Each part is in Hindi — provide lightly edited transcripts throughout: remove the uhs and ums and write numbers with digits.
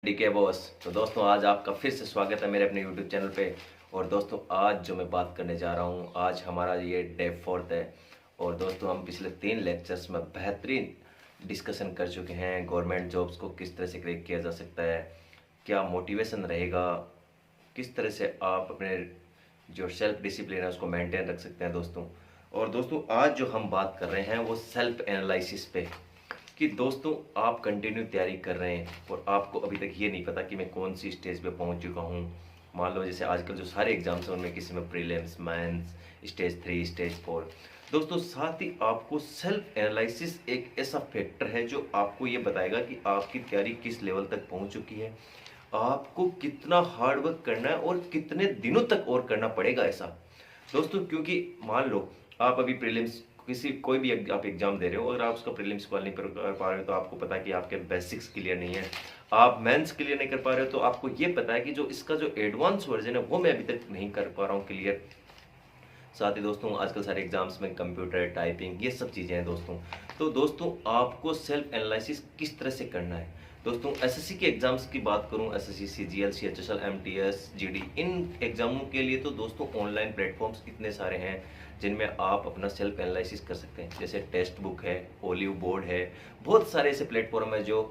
DK boss. तो दोस्तों आज आपका फिर से स्वागत है मेरे अपने यूट्यूब चैनल पे। और दोस्तों आज जो मैं बात करने जा रहा हूँ, आज हमारा ये डे 4 है। और दोस्तों हम पिछले 3 लेक्चर्स में बेहतरीन डिस्कशन कर चुके हैं। गवर्नमेंट जॉब्स को किस तरह से क्रैक किया जा सकता है, क्या मोटिवेशन रहेगा, किस तरह से आप अपने जो सेल्फ डिसिप्लिन है उसको मेंटेन रख सकते हैं दोस्तों। और दोस्तों आज जो हम बात कर रहे हैं वो सेल्फ एनालिसिस पे, कि दोस्तों आप कंटिन्यू तैयारी कर रहे हैं और आपको अभी तक ये नहीं पता कि मैं कौन सी स्टेज पे पहुंच चुका हूं। मान लो जैसे आजकल जो सारे एग्जाम्स हैं उनमें किसी में प्रीलिम्स, मेंस, स्टेज 3, स्टेज 4। दोस्तों साथ ही आपको सेल्फ एनालिसिस एक ऐसा फैक्टर है जो आपको ये बताएगा कि आपकी तैयारी किस लेवल तक पहुंच चुकी है, आपको कितना हार्ड वर्क करना है और कितने दिनों तक और करना पड़ेगा ऐसा। दोस्तों क्योंकि मान लो आप अभी प्रीलिम्स किसी कोई भी आप एग्जाम दे रहे हो, अगर आप उसका प्रीलिम्स क्वाल नहीं कर पा रहे हो तो आपको पता है कि आपके बेसिक्स क्लियर नहीं है। आप मेंस क्लियर नहीं कर पा रहे हो तो आपको ये पता है कि जो इसका जो एडवांस वर्जन है वो मैं अभी तक नहीं कर पा रहा हूँ क्लियर। साथ ही दोस्तों आजकल सारे एग्जाम्स में कंप्यूटर टाइपिंग ये सब चीज़ें हैं दोस्तों। तो दोस्तों आपको सेल्फ एनालिसिस किस तरह से करना है। दोस्तों एसएससी के एग्जाम्स की बात करूं, SSC, CGL, CHSL, MTS, GD, इन एग्जामों के लिए तो दोस्तों ऑनलाइन प्लेटफॉर्म्स इतने सारे हैं जिनमें आप अपना सेल्फ एनालिसिस कर सकते हैं। जैसे टेक्स्ट बुक है, ओलिव बोर्ड है, बहुत सारे ऐसे प्लेटफॉर्म है जो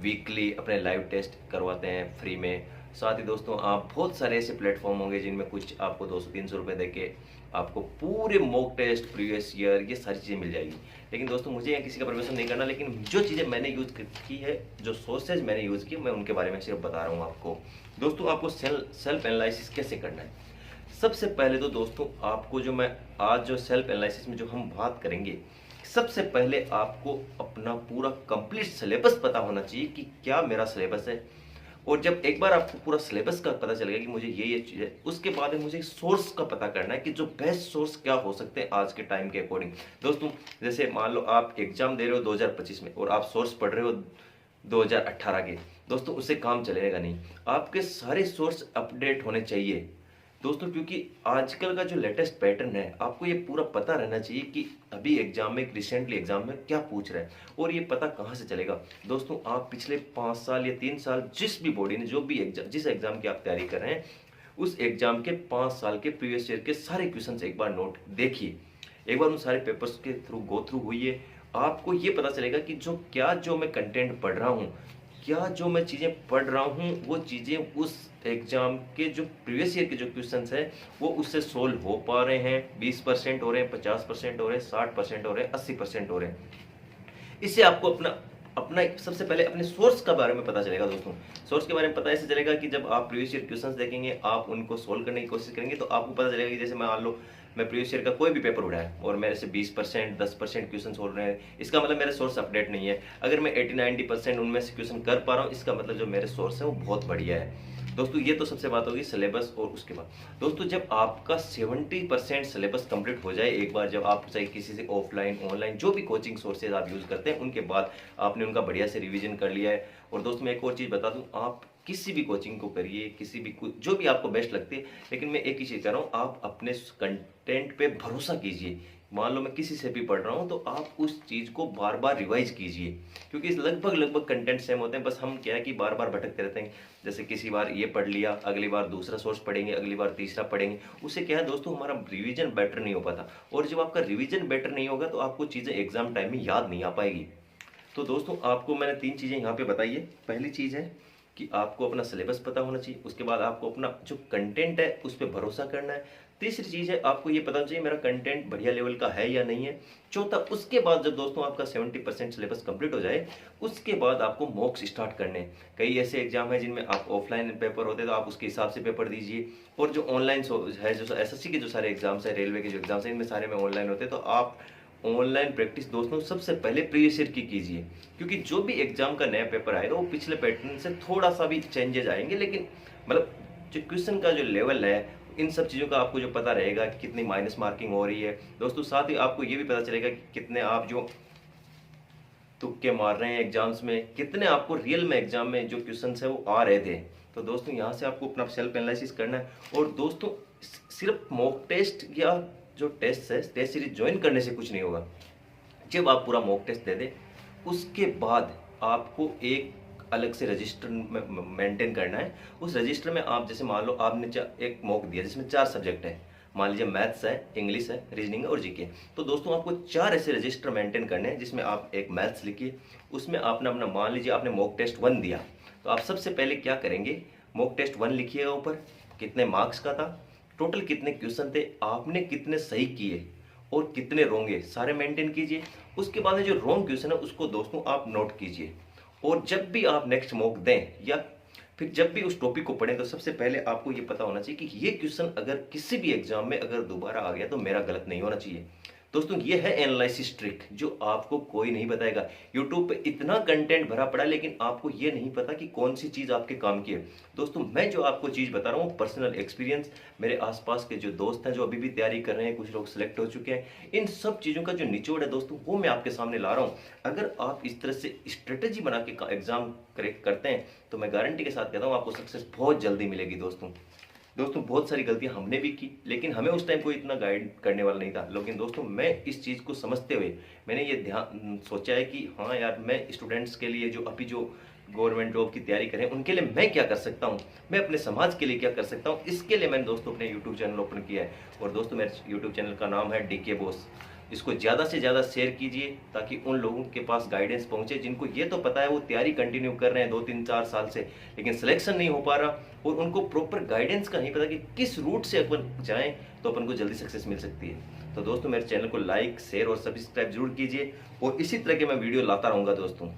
वीकली अपने लाइव टेस्ट करवाते हैं फ्री में। साथ ही दोस्तों आप बहुत सारे ऐसे प्लेटफॉर्म होंगे जिनमें कुछ आपको 200-300 रुपये दे के आपको पूरे मॉक टेस्ट, प्रीवियस ईयर, ये सारी चीज़ें मिल जाएगी। लेकिन दोस्तों मुझे यहाँ किसी का प्रमोशन नहीं करना, लेकिन जो चीज़ें मैंने यूज़ की है, जो सोर्सेज मैंने यूज़ की, मैं उनके बारे में सिर्फ बता रहा हूँ आपको। दोस्तों आपको सेल्फ एनालिसिस कैसे करना है। सबसे पहले तो दोस्तों आपको जो मैं आज जो सेल्फ एनालिसिस में जो हम बात करेंगे, सबसे पहले आपको अपना पूरा कंप्लीट सिलेबस पता होना चाहिए कि क्या मेरा सिलेबस है। और जब एक बार आपको पूरा सिलेबस का पता चलेगा कि मुझे ये चीज़ है, उसके बाद में मुझे सोर्स का पता करना है कि जो बेस्ट सोर्स क्या हो सकते हैं आज के टाइम के अकॉर्डिंग। दोस्तों जैसे मान लो आप एग्जाम दे रहे हो 2025 में और आप सोर्स पढ़ रहे हो 2018 के, दोस्तों उससे काम चलेगा नहीं। आपके सारे सोर्स अपडेट होने चाहिए दोस्तों, क्योंकि आजकल का जो लेटेस्ट पैटर्न है आपको ये पूरा पता रहना चाहिए कि अभी एग्जाम में, रिसेंटली एग्जाम में क्या पूछ रहा है। और ये पता कहाँ से चलेगा दोस्तों, आप पिछले 5 साल या 3 साल जिस भी बॉडी ने, जो भी एग्जाम, जिस एग्जाम की आप तैयारी कर रहे हैं, उस एग्जाम के 5 साल के प्रीवियस ईयर के सारे क्वेश्चन एक बार नोट देखिए, एक बार उन सारे पेपर्स के थ्रू गो थ्रू हुई। आपको ये पता चलेगा कि जो मैं कंटेंट पढ़ रहा हूँ, क्या जो मैं चीज़ें पढ़ रहा हूँ वो चीज़ें उस एग्जाम के जो प्रीवियस ईयर के जो क्वेश्चंस हैं वो उससे सोल्व हो पा रहे हैं। 20% हो रहे हैं, 50% हो रहे हैं, 60% हो रहे हैं, 80% हो रहे हैं। इससे आपको अपना अपना सबसे पहले अपने सोर्स के बारे में पता चलेगा दोस्तों। सोर्स के बारे में पता ऐसे चलेगा कि जब आप प्रीवियस ईयर क्वेश्चंस देखेंगे, आप उनको सोल्व करने की कोशिश करेंगे, तो आपको पता चलेगा कि जैसे मान लो मैं प्रीवियस ईयर का कोई भी पेपर उठाया और मेरे से 20%, 10% क्वेश्चन सोल्व रहे हैं, इसका मतलब मेरे सोर्स अपडेट नहीं है। अगर मैं 80-90% उनमें से क्वेश्चन कर पा रहा हूँ, इसका मतलब जो मेरे सोर्स है वो बहुत बढ़िया है दोस्तों। ये तो सबसे बात होगी सिलेबस। और उसके बाद दोस्तों जब आपका 70% सिलेबस कंप्लीट हो जाए, एक बार जब आप चाहे किसी से ऑफलाइन, ऑनलाइन, जो भी कोचिंग सोर्सेज आप यूज़ करते हैं, उनके बाद आपने उनका बढ़िया से रिवीजन कर लिया है। और दोस्तों मैं एक और चीज़ बता दूं, आप किसी भी कोचिंग को करिए, किसी भी जो भी आपको बेस्ट लगती है, लेकिन मैं एक ही चीज़ कह रहा हूँ, आप अपने कंटेंट पे भरोसा कीजिए। मान लो मैं किसी से भी पढ़ रहा हूँ तो आप उस चीज़ को बार बार रिवाइज कीजिए, क्योंकि लगभग कंटेंट सेम होते हैं, बस हम क्या है कि बार बार भटकते रहते हैं। जैसे किसी बार ये पढ़ लिया, अगली बार दूसरा सोर्स पढ़ेंगे, अगली बार तीसरा पढ़ेंगे, उससे क्या है दोस्तों, हमारा रिवीजन बेटर नहीं हो पाता। और जब आपका रिवीजन बेटर नहीं होगा तो आपको चीज़ें एग्जाम टाइम में याद नहीं आ पाएगी। तो दोस्तों आपको मैंने 3 चीज़ें यहाँ पे बताई है। पहली चीज़ है कि आपको अपना सिलेबस पता होना चाहिए, उसके बाद आपको अपना जो कंटेंट है उस पर भरोसा करना है। तीसरी चीज़ है आपको ये पता चाहिए मेरा कंटेंट बढ़िया लेवल का है या नहीं है। चौथा, उसके बाद जब दोस्तों आपका 70% सिलेबस कंप्लीट हो जाए, उसके बाद आपको मॉक्स स्टार्ट करने हैं। कई ऐसे एग्जाम है जिनमें आप ऑफलाइन पेपर होते हैं तो आप उसके हिसाब से पेपर दीजिए, और जो ऑनलाइन है, जो एसएससी के जो सारे एग्जाम्स है, रेलवे के जो एग्जाम्स हैं, इनमें सारे में ऑनलाइन होते हैं। तो आप ऑनलाइन प्रैक्टिस दोस्तों सबसे पहले प्रीवियस ईयर की कीजिए, क्योंकि जो भी एग्जाम का नया पेपर आएगा वो पिछले पैटर्न से थोड़ा सा भी चेंजेस आएंगे, लेकिन मतलब जो क्वेश्चन का जो लेवल है, इन सब चीज़ों का आपको जो पता रहेगा कि कितनी माइनस मार्किंग हो रही है दोस्तों। साथ ही आपको ये भी पता चलेगा कि कितने आप जो तुक्के मार रहे हैं एग्जाम्स में, कितने आपको रियल में एग्जाम में जो क्वेश्चन है वो आ रहे थे। तो दोस्तों यहाँ से आपको अपना सेल्फ एनालिसिस करना है। और दोस्तों सिर्फ मॉक टेस्ट या जो टेस्ट है, टेस्ट सीरीज ज्वाइन करने से कुछ नहीं होगा। जब आप पूरा मॉक टेस्ट दे दें, उसके बाद आपको एक अलग से रजिस्टर मेंटेन करना है। उस रजिस्टर में आप जैसे मान लो आपने एक मॉक दिया जिसमें 4 सब्जेक्ट है, मान लीजिए मैथ्स है, इंग्लिश है, रीजनिंग है और जीके। तो दोस्तों आपको 4 ऐसे रजिस्टर मेंटेन करने हैं जिसमें आप एक मैथ्स लिखिए, उसमें आपने अपना मान लीजिए आपने मॉक टेस्ट 1 दिया, तो आप सबसे पहले क्या करेंगे, मॉक टेस्ट 1 लिखिएगा, ऊपर कितने मार्क्स का था, टोटल कितने क्वेश्चन थे, आपने कितने सही किए और कितने रोंग है, सारे मेंटेन कीजिए। उसके बाद में जो रॉन्ग क्वेश्चन है उसको दोस्तों आप नोट कीजिए, और जब भी आप नेक्स्ट मॉक दें या फिर जब भी उस टॉपिक को पढ़ें तो सबसे पहले आपको ये पता होना चाहिए कि ये क्वेश्चन अगर किसी भी एग्जाम में अगर दोबारा आ गया तो मेरा गलत नहीं होना चाहिए। दोस्तों ये है एनालिसिस ट्रिक जो आपको कोई नहीं बताएगा। यूट्यूब पे इतना कंटेंट भरा पड़ा लेकिन आपको ये नहीं पता कि कौन सी चीज़ आपके काम की है। दोस्तों मैं जो आपको चीज़ बता रहा हूँ पर्सनल एक्सपीरियंस, मेरे आसपास के जो दोस्त हैं जो अभी भी तैयारी कर रहे हैं, कुछ लोग सिलेक्ट हो चुके हैं, इन सब चीज़ों का जो निचोड़ है दोस्तों वो मैं आपके सामने ला रहा हूँ। अगर आप इस तरह से स्ट्रेटेजी बना के एग्जाम करेक्ट करते हैं तो मैं गारंटी के साथ कहता हूँ आपको सक्सेस बहुत जल्दी मिलेगी। दोस्तों बहुत सारी गलतियां हमने भी की लेकिन हमें उस टाइम कोई इतना गाइड करने वाला नहीं था, लेकिन दोस्तों मैं इस चीज़ को समझते हुए मैंने ये ध्यान सोचा है कि हाँ यार मैं स्टूडेंट्स के लिए जो अभी जो गवर्नमेंट जॉब की तैयारी करें उनके लिए मैं क्या कर सकता हूँ, मैं अपने समाज के लिए क्या कर सकता हूँ, इसके लिए मैंने दोस्तों अपने यूट्यूब चैनल ओपन किया है। और दोस्तों मेरे यूट्यूब चैनल का नाम है डीके बॉस। इसको ज़्यादा से ज़्यादा शेयर कीजिए ताकि उन लोगों के पास गाइडेंस पहुंचे जिनको ये तो पता है वो तैयारी कंटिन्यू कर रहे हैं 2 3 4 साल से लेकिन सिलेक्शन नहीं हो पा रहा, और उनको प्रॉपर गाइडेंस का नहीं पता कि किस रूट से अपन जाएं तो अपन को जल्दी सक्सेस मिल सकती है। तो दोस्तों मेरे चैनल को लाइक शेयर और सब्सक्राइब जरूर कीजिए और इसी तरह के मैं वीडियो लाता रहूँगा दोस्तों।